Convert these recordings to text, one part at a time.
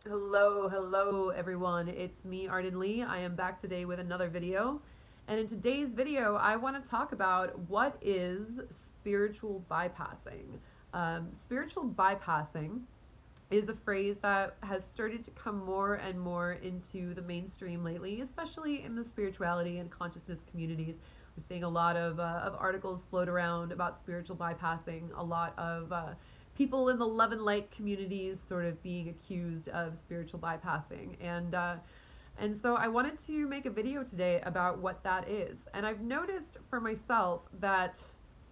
Hello everyone. It's me, Arden Lee. I am back today with another video. And in today's video, I want to talk about what is spiritual bypassing. Spiritual bypassing is a phrase that has started to come more and more into the mainstream lately, especially in the spirituality and consciousness communities. We're seeing a lot of articles float around about spiritual bypassing, a lot of people in the love and light communities sort of being accused of spiritual bypassing. And so I wanted to make a video today about what that is. And I've noticed for myself that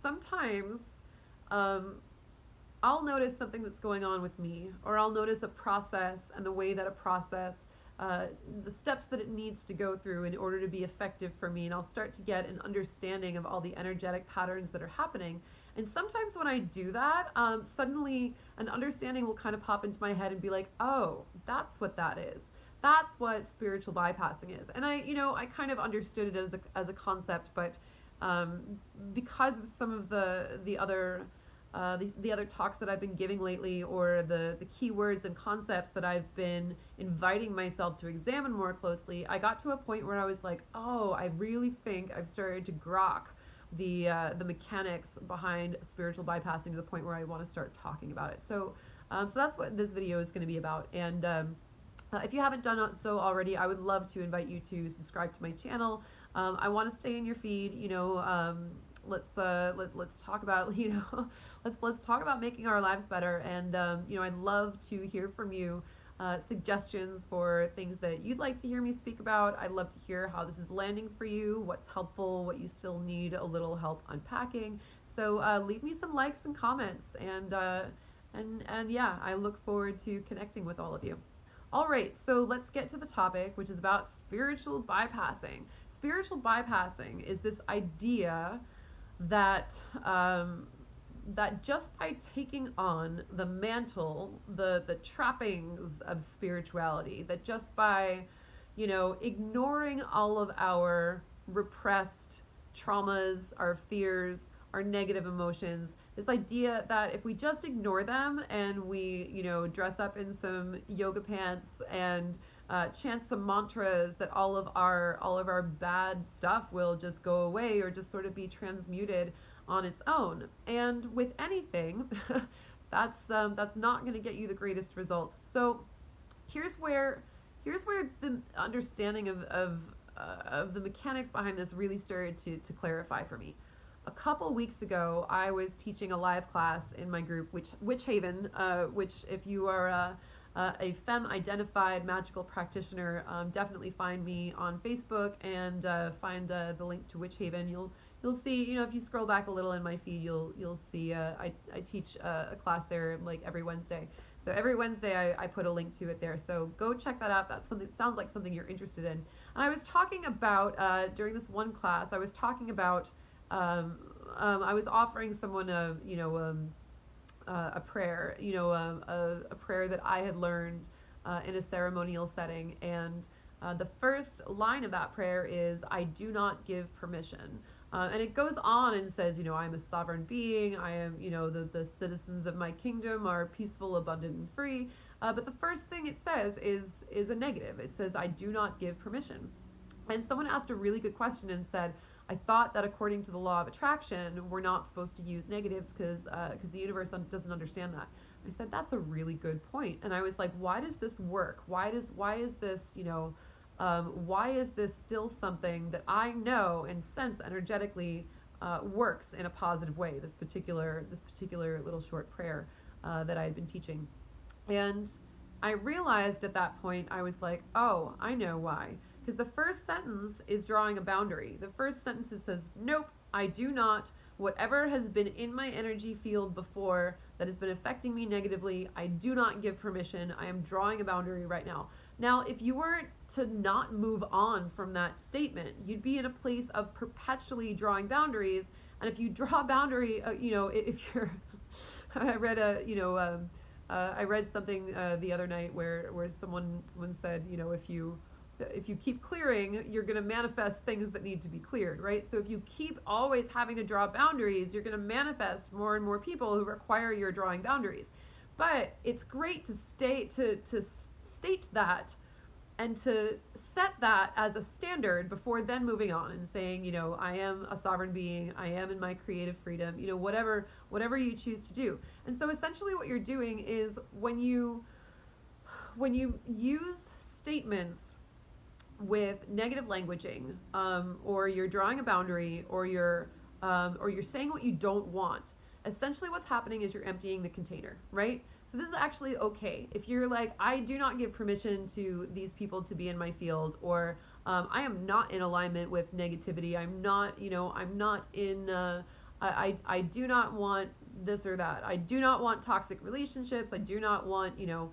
sometimes I'll notice something that's going on with me, or I'll notice a process and the way that a process, the steps that it needs to go through in order to be effective for me, and I'll start to get an understanding of all the energetic patterns that are happening. And sometimes when I do that, suddenly an understanding will kind of pop into my head and be like, oh, that's what that is. That's what spiritual bypassing is. And I kind of understood it as a concept, but because of some of the other talks that I've been giving lately, or the keywords and concepts that I've been inviting myself to examine more closely, I got to a point where I was like, oh, I really think I've started to grok the mechanics behind spiritual bypassing to the point where I want to start talking about it. So that's what this video is going to be about. And if you haven't done so already, I would love to invite you to subscribe to my channel. I want to stay in your feed. Let's talk about let's talk about making our lives better. And I'd love to hear from you. Suggestions for things that you'd like to hear me speak about. I'd love to hear how this is landing for you, what's helpful, what you still need a little help unpacking. So leave me some likes and comments, and yeah, I look forward to connecting with all of you. All right, so let's get to the topic, which is about spiritual bypassing. Spiritual bypassing is this idea that that just by taking on the mantle, the trappings of spirituality, that just by, ignoring all of our repressed traumas, our fears, our negative emotions, this idea that if we just ignore them and we, dress up in some yoga pants and chant some mantras, that all of our bad stuff will just go away or just sort of be transmuted on its own. And with anything, that's not going to get you the greatest results. So here's where the understanding of the mechanics behind this really started to clarify for me. A couple weeks ago, I was teaching a live class in my group, Witch Haven, which if you are a femme-identified magical practitioner, definitely find me on Facebook and find the link to Witch Haven. You'll see, if you scroll back a little in my feed, you'll see I teach a class there like every Wednesday. So every Wednesday I put a link to it there. So go check that out. That's something, sounds like something you're interested in. And I was talking about during this one class, I was talking about I was offering someone a prayer, a prayer that I had learned in a ceremonial setting, and the first line of that prayer is, "I do not give permission." And it goes on and says, I'm a sovereign being. I am, the citizens of my kingdom are peaceful, abundant, and free. But the first thing it says is a negative. It says, "I do not give permission." And someone asked a really good question and said, I thought that according to the law of attraction, we're not supposed to use negatives because the universe doesn't understand that. I said, that's a really good point. And I was like, why does this work? Why is this, why is this still something that I know and sense energetically works in a positive way? This particular little short prayer that I had been teaching. And I realized at that point, I was like, oh, I know why. Because the first sentence is drawing a boundary. The first sentence says, nope, I do not. Whatever has been in my energy field before that has been affecting me negatively, I do not give permission. I am drawing a boundary right now. Now, if you were to not move on from that statement, you'd be in a place of perpetually drawing boundaries. And if you draw a boundary, if you're, I read something the other night where someone said, if you keep clearing, you're going to manifest things that need to be cleared, right? So if you keep always having to draw boundaries, you're going to manifest more and more people who require your drawing boundaries. But it's great to stay state that and to set that as a standard before then moving on and saying, you know, I am a sovereign being, I am in my creative freedom, you know, whatever you choose to do. And so essentially what you're doing is when you use statements with negative languaging, or you're drawing a boundary, or you're saying what you don't want, essentially what's happening is you're emptying the container, right? So this is actually okay. If you're like, I do not give permission to these people to be in my field, or I am not in alignment with negativity. I'm not, you know, I'm not in, I do not want this or that. I do not want toxic relationships. I do not want, you know,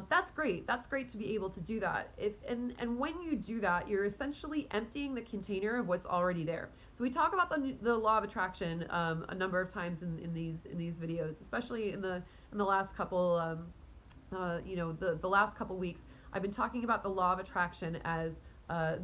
that's great. That's great to be able to do that. And when you do that, you're essentially emptying the container of what's already there. So we talk about the law of attraction a number of times in these videos, especially in the last couple the last couple weeks. I've been talking about the law of attraction as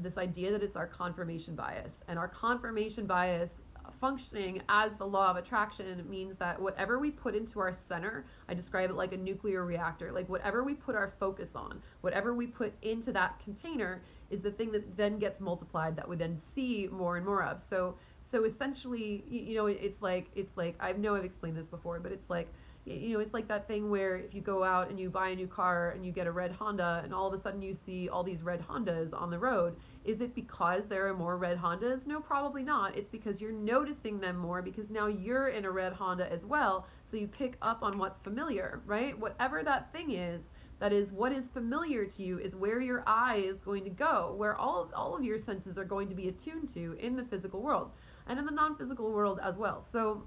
this idea that it's our confirmation bias, and our confirmation bias functioning as the law of attraction means that whatever we put into our center, I describe it like a nuclear reactor, like whatever we put our focus on, whatever we put into that container is the thing that then gets multiplied, that we then see more and more of. So essentially, you know, it's like I know I've explained this before, but it's like, you know, it's like that thing where if you go out and you buy a new car and you get a red Honda and all of a sudden you see all these red Hondas on the road. Is it because there are more red Hondas? No, probably not. It's because you're noticing them more because now you're in a red Honda as well. So you pick up on what's familiar, right? Whatever that thing is, that is what is familiar to you is where your eye is going to go, where all of your senses are going to be attuned to in the physical world and in the non-physical world as well. So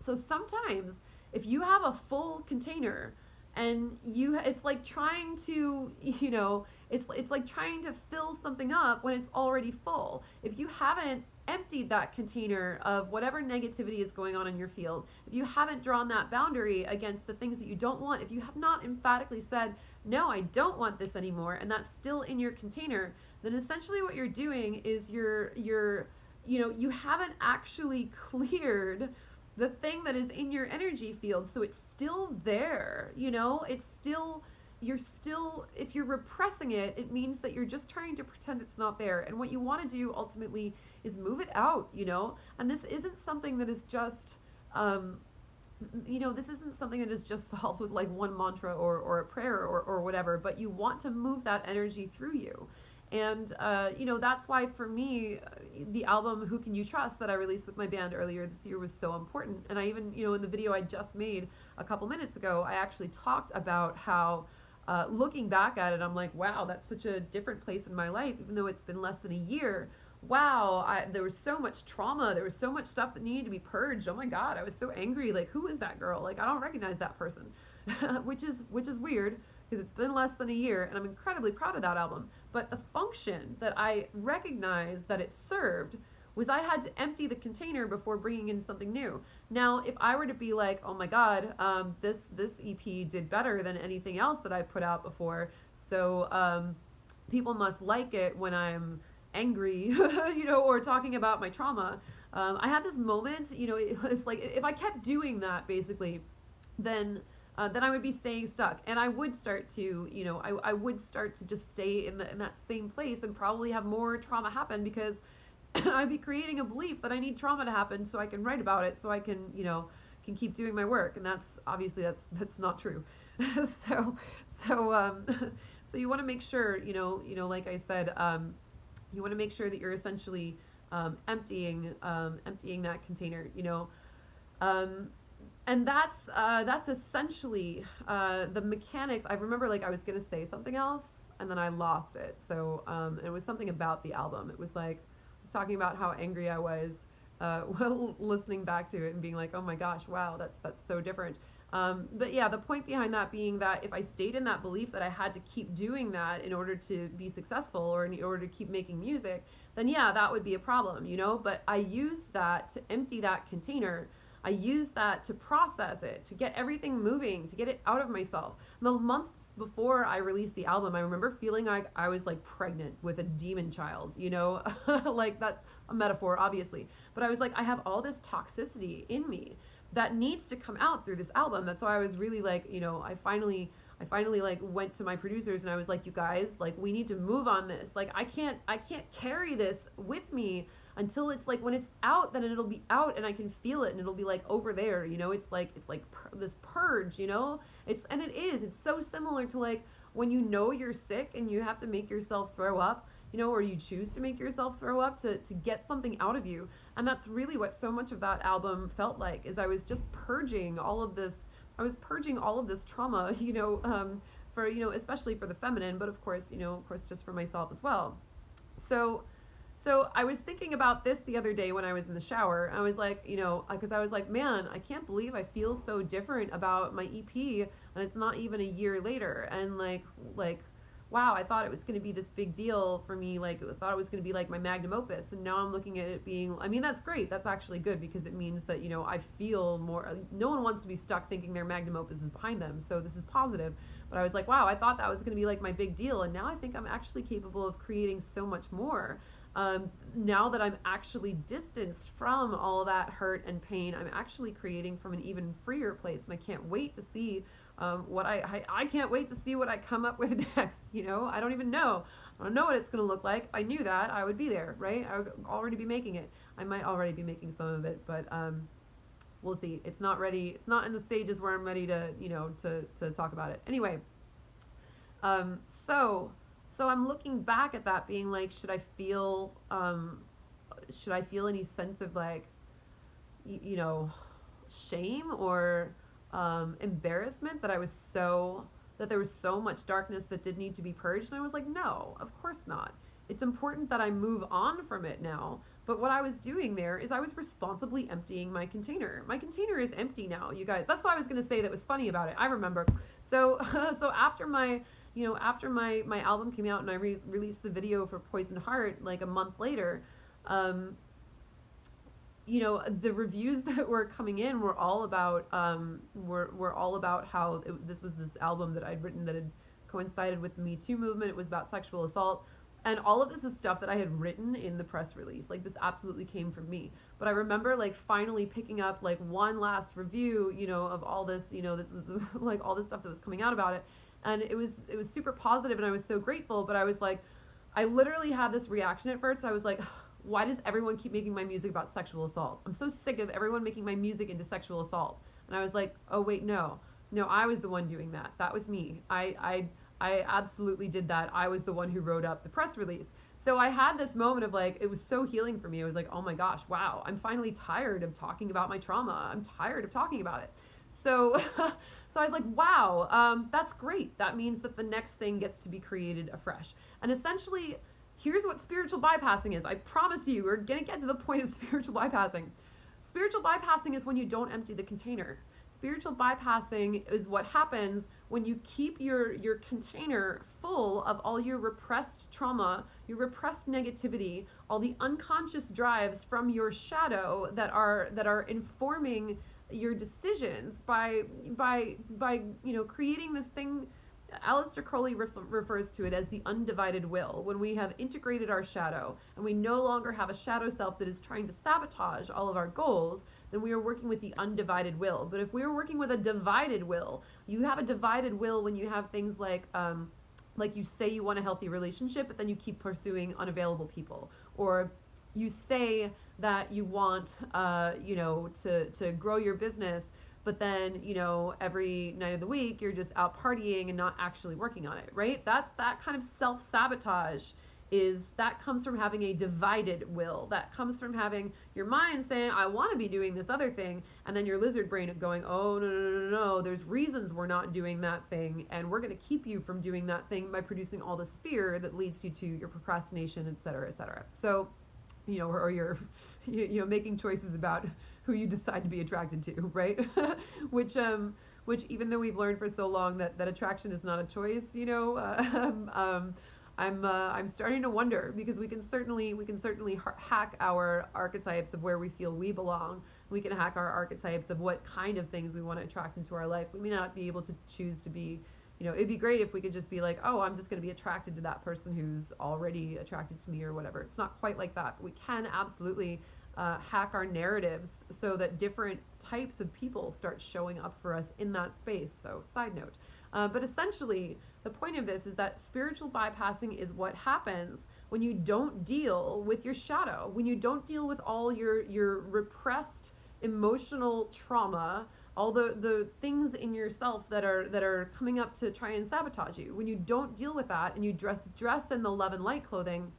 sometimes if you have a full container and it's like trying to, you know, it's like trying to fill something up when it's already full. If you haven't emptied that container of whatever negativity is going on in your field, if you haven't drawn that boundary against the things that you don't want, if you have not emphatically said, no, I don't want this anymore, and that's still in your container, then essentially what you're doing is you're you know, you haven't actually cleared the thing that is in your energy field. So it's still there, you know, it's still, if you're repressing it, it means that you're just trying to pretend it's not there. And what you want to do ultimately is move it out, you know, and this isn't something that is just, you know, this isn't something that is just solved with like one mantra or a prayer or whatever, but you want to move that energy through you. And, you know, that's why for me, the album Who Can You Trust that I released with my band earlier this year was so important. And I even, you know, in the video I just made a couple minutes ago, I actually talked about how, looking back at it, I'm like, wow, that's such a different place in my life, even though it's been less than a year. Wow, there was so much trauma. There was so much stuff that needed to be purged. Oh my God, I was so angry. Like, who is that girl? Like, I don't recognize that person, which is weird because it's been less than a year, and I'm incredibly proud of that album. But the function that I recognized that it served was I had to empty the container before bringing in something new. Now, if I were to be like, oh my God, this EP did better than anything else that I've put out before, so people must like it when I'm angry, you know, or talking about my trauma. I had this moment, you know, it's like if I kept doing that, basically, then I would be staying stuck, and I would start to, you know, I would start to just stay in that same place and probably have more trauma happen because I'd be creating a belief that I need trauma to happen so I can write about it, so I can, you know, can keep doing my work, and that's obviously that's not true. So you want to make sure, you know, like I said, you want to make sure that you're essentially emptying that container, you know. And that's essentially the mechanics. I remember, like, I was gonna say something else and then I lost it. So it was something about the album. It was like I was talking about how angry I was while listening back to it and being like, oh my gosh, wow, that's so different. But yeah, the point behind that being that if I stayed in that belief that I had to keep doing that in order to be successful or in order to keep making music, then yeah, that would be a problem, you know. But I used that to empty that container. I used that to process it, to get everything moving, to get it out of myself. The months before I released the album, I remember feeling like I was like pregnant with a demon child, you know, like that's a metaphor, obviously. But I was like, I have all this toxicity in me that needs to come out through this album. That's why I was really like, you know, I finally I finally like went to my producers and I was like, you guys, like we need to move on this. Like I can't carry this with me until it's like when it's out, then it'll be out and I can feel it and it'll be like over there, you know. It's like this purge, you know. It's so similar to like when you know you're sick and you have to make yourself throw up, you know, or you choose to make yourself throw up to get something out of you. And that's really what so much of that album felt like, is I was just purging all of this. I was purging all of this trauma, you know, for, you know, especially for the feminine, but of course, you know, of course, just for myself as well. So I was thinking about this the other day when I was in the shower. I was like, you know, because I was like, man, I can't believe I feel so different about my EP, and it's not even a year later. And like, wow, I thought it was going to be this big deal for me. Like, I thought it was going to be like my magnum opus. And now I'm looking at it being, I mean, that's great. That's actually good because it means that, you know, I feel more, no one wants to be stuck thinking their magnum opus is behind them. So this is positive. But I was like, wow, I thought that was going to be like my big deal. And now I think I'm actually capable of creating so much more. Now that I'm actually distanced from all that hurt and pain, I'm actually creating from an even freer place. And I can't wait to see what I can't wait to see what I come up with next. You know, I don't even know. I don't know what it's going to look like. If I knew that, I would be there, right? I would already be making it. I might already be making some of it, but we'll see. It's not ready. It's not in the stages where I'm ready to, you know, to talk about it. Anyway, so I'm looking back at that being like, should I feel any sense of like, you know, shame or embarrassment that there was so much darkness that did need to be purged? And I was like, no, of course not. It's important that I move on from it now. But what I was doing there is I was responsibly emptying my container. My container is empty now, you guys. That's what I was going to say that was funny about it. I remember. So after my album came out and I released the video for Poisoned Heart like a month later, you know, the reviews that were coming in were all about how this was this album that I'd written that had coincided with the Me Too movement. It was about sexual assault. And all of this is stuff that I had written in the press release. Like, this absolutely came from me. But I remember, like, finally picking up, like, one last review, you know, of all this, you know, like, all this stuff that was coming out about it. And it was super positive, and I was so grateful. But I was like, I literally had this reaction at first. I was like, why does everyone keep making my music about sexual assault? I'm so sick of everyone making my music into sexual assault. And I was like, oh, wait, no, I was the one doing that. That was me. I absolutely did that. I was the one who wrote up the press release. So I had this moment of like, it was so healing for me. I was like, oh my gosh, wow, I'm finally tired of talking about my trauma. I'm tired of talking about it. So, so I was like, wow, that's great. That means that the next thing gets to be created afresh. And essentially, here's what spiritual bypassing is. I promise you, we're going to get to the point of spiritual bypassing. Spiritual bypassing is when you don't empty the container. Spiritual bypassing is what happens when you keep your container full of all your repressed trauma, your repressed negativity, all the unconscious drives from your shadow that are informing your decisions by you know, creating this thing. Aleister Crowley refers to it as the undivided will. When we have integrated our shadow and we no longer have a shadow self that is trying to sabotage all of our goals, then we are working with the undivided will. But if we are working with a divided will, you have a divided will when you have things like you say you want a healthy relationship, but then you keep pursuing unavailable people, or you say that you want you know, to grow your business, but then, you know, every night of the week you're just out partying and not actually working on it, right? That's that kind of self-sabotage. That comes from having a divided will. That comes from having your mind saying, I want to be doing this other thing, and then your lizard brain going, oh, no, there's reasons we're not doing that thing, and we're going to keep you from doing that thing by producing all this fear that leads you to your procrastination, et cetera, et cetera. So, you know, or you're, you know, making choices about who you decide to be attracted to, right? which even though we've learned for so long that attraction is not a choice, you know, I'm starting to wonder, because we can certainly hack our archetypes of where we feel we belong. We can hack our archetypes of what kind of things we want to attract into our life. We may not be able to choose to be, you know, it'd be great if we could just be like, oh, I'm just going to be attracted to that person who's already attracted to me or whatever. It's not quite like that. But we can absolutely hack our narratives so that different types of people start showing up for us in that space. So, side note. But essentially, the point of this is that spiritual bypassing is what happens when you don't deal with your shadow, when you don't deal with all your repressed emotional trauma, all the things in yourself that are coming up to try and sabotage you. When you don't deal with that and you dress in the love and light clothing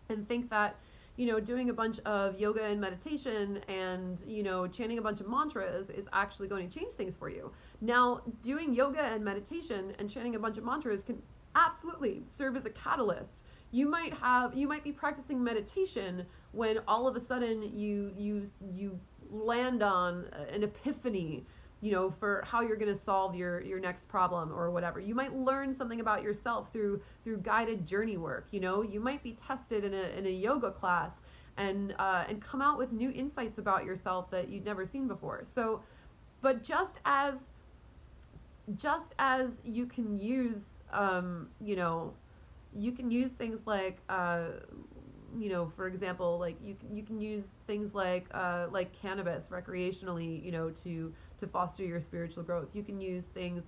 and think that, you know, doing a bunch of yoga and meditation and, you know, chanting a bunch of mantras is actually going to change things for you. Now, doing yoga and meditation and chanting a bunch of mantras can absolutely serve as a catalyst. You might be practicing meditation when all of a sudden you land on an epiphany, you know, for how you're going to solve your next problem or whatever. You might learn something about yourself through guided journey work. You know, you might be tested in a yoga class and come out with new insights about yourself that you'd never seen before. So, but just as you can use, you know, you can use things like, you know, for example, like you can use things like cannabis recreationally, you know, to foster your spiritual growth. You can use anything.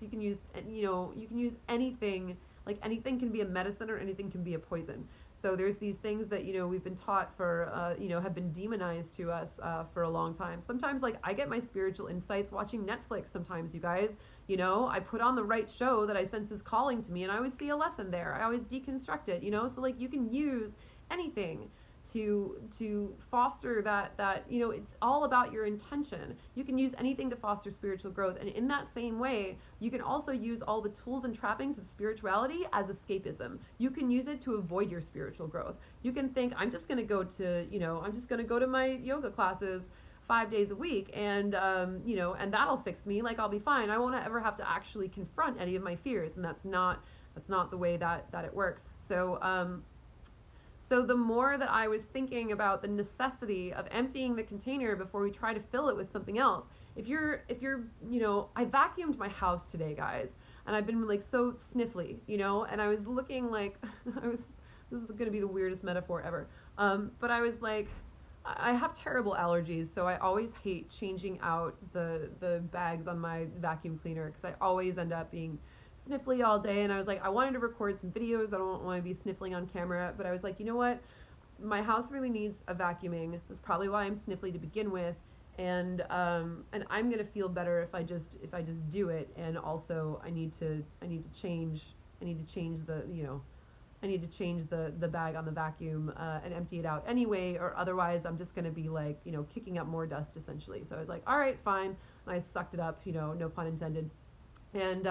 Like anything can be a medicine or anything can be a poison. So there's these things that, you know, we've been taught for, you know, have been demonized to us for a long time. Sometimes, like, I get my spiritual insights watching Netflix sometimes, you guys. You know, I put on the right show that I sense is calling to me and I always see a lesson there. I always deconstruct it, you know? So, like, you can use anything to foster that, you know, it's all about your intention. You can use anything to foster spiritual growth. And in that same way, you can also use all the tools and trappings of spirituality as escapism. You can use it to avoid your spiritual growth. You can think, I'm just going to go to my yoga classes 5 days a week and, you know, and that'll fix me. Like, I'll be fine. I won't ever have to actually confront any of my fears. And that's not the way that it works. So the more that I was thinking about the necessity of emptying the container before we try to fill it with something else. If you're, you know, I vacuumed my house today, guys, and I've been like so sniffly, you know, and I was looking like, this is going to be the weirdest metaphor ever. But I was like, I have terrible allergies, so I always hate changing out the bags on my vacuum cleaner because I always end up being sniffly all day. And I was like, I wanted to record some videos. I don't want to be sniffling on camera, but I was like, you know what? My house really needs a vacuuming. That's probably why I'm sniffly to begin with. And I'm gonna feel better if I just do it. And also I need to change the, you know, I need to change the bag on the vacuum and empty it out anyway, or otherwise I'm just gonna be like, you know, kicking up more dust essentially. So I was like, all right, fine. And I sucked it up, you know, no pun intended. And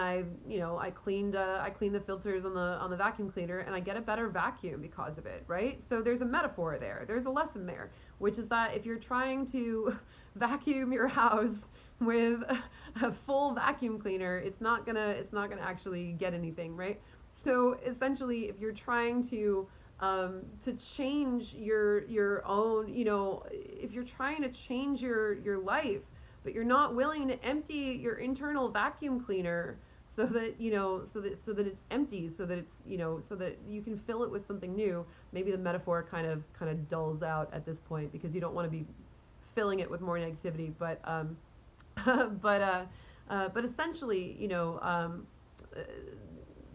I, you know, I cleaned the filters on the vacuum cleaner, and I get a better vacuum because of it, right? So there's a metaphor there. There's a lesson there, which is that if you're trying to vacuum your house with a full vacuum cleaner, it's not gonna actually get anything, right? So essentially, if you're trying to change your own, you know, if you're trying to change your life, but you're not willing to empty your internal vacuum cleaner so that, you know, so that it's empty, so that it's, you know, so that you can fill it with something new. Maybe the metaphor kind of dulls out at this point because you don't want to be filling it with more negativity. But but essentially, you know,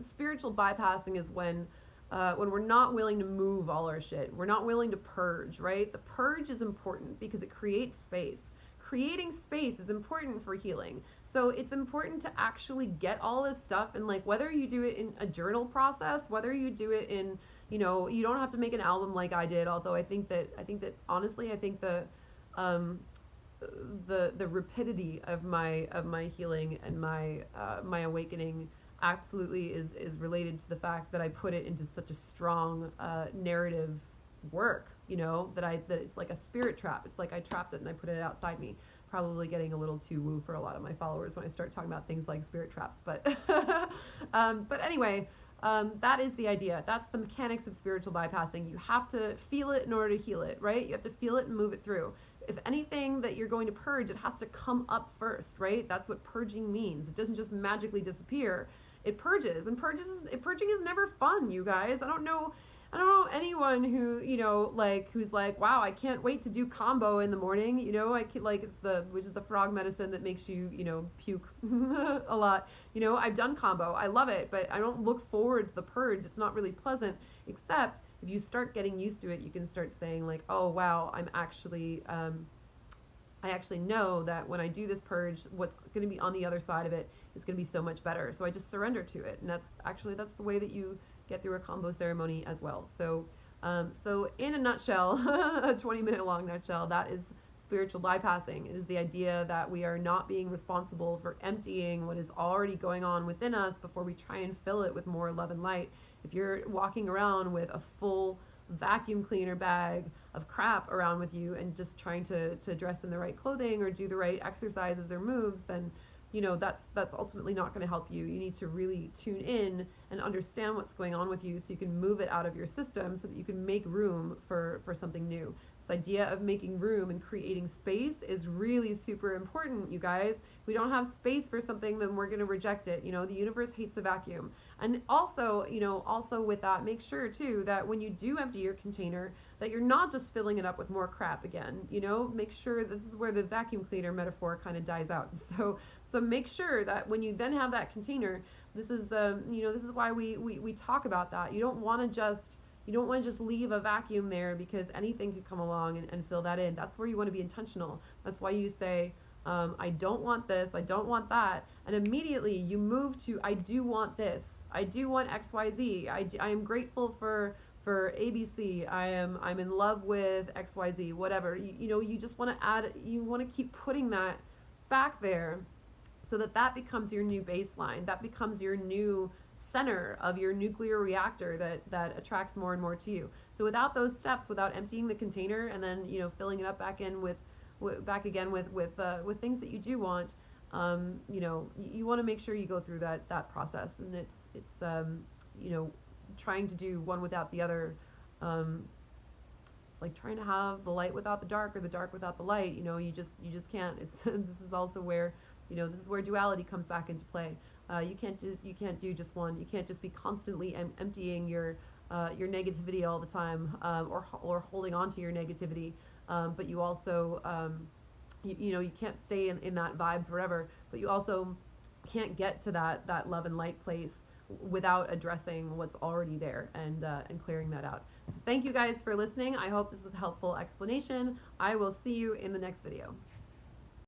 spiritual bypassing is when we're not willing to move all our shit. We're not willing to purge, right? The purge is important because it creates space. Creating space is important for healing. So it's important to actually get all this stuff, and like whether you do it in a journal process, whether you do it in, you know, you don't have to make an album like I did, although I think that honestly, I think the rapidity of my healing and my awakening absolutely is related to the fact that I put it into such a strong narrative work, you know, that it's like a spirit trap. It's like I trapped it and I put it outside me. Probably getting a little too woo for a lot of my followers when I start talking about things like spirit traps, but but anyway, that is the idea. That's the mechanics of spiritual bypassing. You have to feel it in order to heal it, right? You have to feel it and move it through. If anything that you're going to purge, it has to come up first, right? That's what purging means. It doesn't just magically disappear. It purges, and purging is never fun, you guys. I don't know I don't know anyone who, like, who's like, wow, I can't wait to do combo in the morning. I can, like, which is the frog medicine that makes you, puke a lot. I've done combo. I love it, but I don't look forward to the purge. It's not really pleasant, except if you start getting used to it, you can start saying, like, oh, wow, I actually know that when I do this purge, what's going to be on the other side of it is going to be so much better. So I just surrender to it. And that's the way that you get through a combo ceremony as well. So, so in a nutshell, a 20-minute long nutshell, that is spiritual bypassing. It is the idea that we are not being responsible for emptying what is already going on within us before we try and fill it with more love and light. If you're walking around with a full vacuum cleaner bag of crap around with you and just trying to dress in the right clothing or do the right exercises or moves, then that's ultimately not going to help you. You need to really tune in and understand what's going on with you so you can move it out of your system so that you can make room for something new. This idea of making room and creating space is really super important, you guys. If we don't have space for something, then we're going to reject it. The universe hates a vacuum. And also with that, make sure too that when you do empty your container, that you're not just filling it up with more crap again. Make sure this is where the vacuum cleaner metaphor kind of dies out. So make sure that when you then have that container, this is why we talk about that. You don't want to just leave a vacuum there because anything could come along and fill that in. That's where you want to be intentional. That's why you say, I don't want this, I don't want that. And immediately you move to, I do want this. I do want XYZ. I am grateful for ABC. I'm in love with XYZ, whatever. You just want to add, you want to keep putting that back there so that becomes your new baseline. That becomes your new center of your nuclear reactor that attracts more and more to you. So without those steps, without emptying the container and then filling it up back in with things that you do want, you want to make sure you go through that process. And it's trying to do one without the other. It's like trying to have the light without the dark or the dark without the light. You just can't. This is also where this is where duality comes back into play. You can't do just one. You can't just be constantly emptying your negativity all the time, or holding on to your negativity. But you also you can't stay in that vibe forever. But you also can't get to that love and light place without addressing what's already there and clearing that out. So thank you guys for listening. I hope this was a helpful explanation. I will see you in the next video.